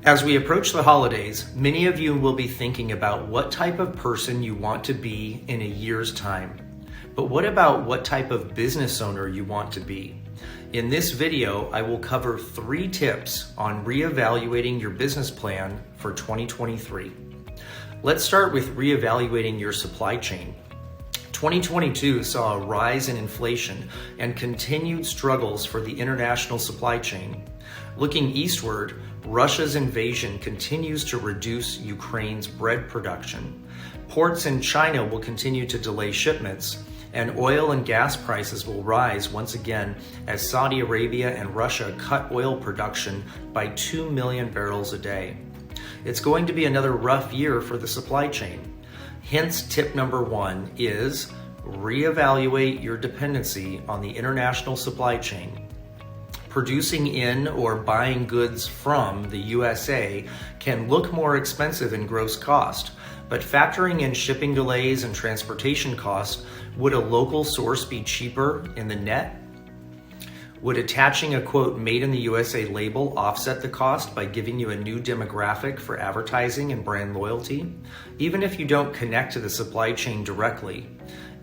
As we approach the holidays, many of you will be thinking about what type of person you want to be in a year's time. But what about what type of business owner you want to be? In this video, I will cover 3 tips on reevaluating your business plan for 2023. Let's start with reevaluating your supply chain. 2022 saw a rise in inflation and continued struggles for the international supply chain. Looking eastward, Russia's invasion continues to reduce Ukraine's bread production. Ports in China will continue to delay shipments, and oil and gas prices will rise once again as Saudi Arabia and Russia cut oil production by 2 million barrels a day. It's going to be another rough year for the supply chain. Hence, tip number 1 is reevaluate your dependency on the international supply chain. Producing in or buying goods from the USA can look more expensive in gross cost, but factoring in shipping delays and transportation costs, would a local source be cheaper in the net? Would attaching a quote "Made in the USA" label offset the cost by giving you a new demographic for advertising and brand loyalty? Even if you don't connect to the supply chain directly,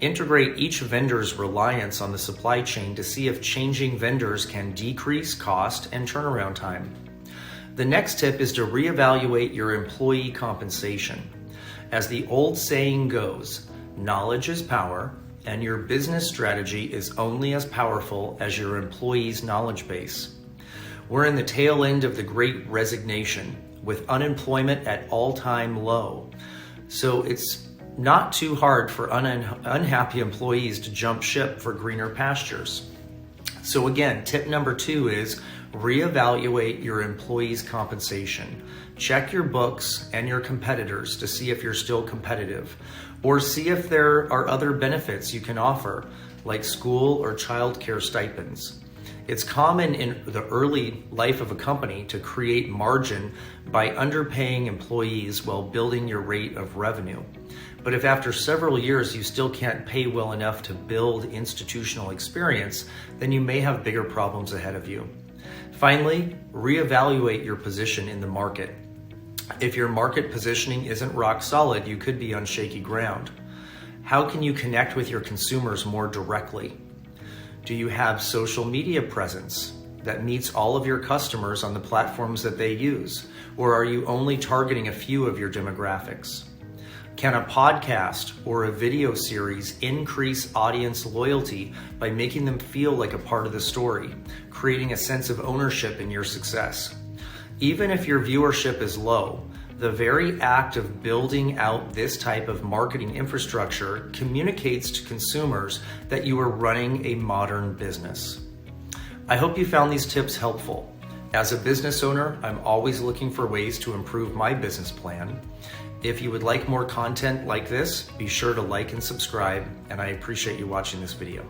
integrate each vendor's reliance on the supply chain to see if changing vendors can decrease cost and turnaround time. The next tip is to reevaluate your employee compensation. As the old saying goes, knowledge is power, and your business strategy is only as powerful as your employees' knowledge base. We're in the tail end of the Great Resignation, with unemployment at all-time low. So it's not too hard for unhappy employees to jump ship for greener pastures. So again, tip number 2 is reevaluate your employees' compensation. Check your books and your competitors to see if you're still competitive, or see if there are other benefits you can offer, like school or childcare stipends. It's common in the early life of a company to create margin by underpaying employees while building your rate of revenue. But if after several years you still can't pay well enough to build institutional experience, then you may have bigger problems ahead of you. Finally, reevaluate your position in the market. If your market positioning isn't rock solid, you could be on shaky ground. How can you connect with your consumers more directly? Do you have social media presence that meets all of your customers on the platforms that they use? Or are you only targeting a few of your demographics? Can a podcast or a video series increase audience loyalty by making them feel like a part of the story, creating a sense of ownership in your success? Even if your viewership is low, the very act of building out this type of marketing infrastructure communicates to consumers that you are running a modern business. I hope you found these tips helpful. As a business owner, I'm always looking for ways to improve my business plan. If you would like more content like this, be sure to like and subscribe, and I appreciate you watching this video.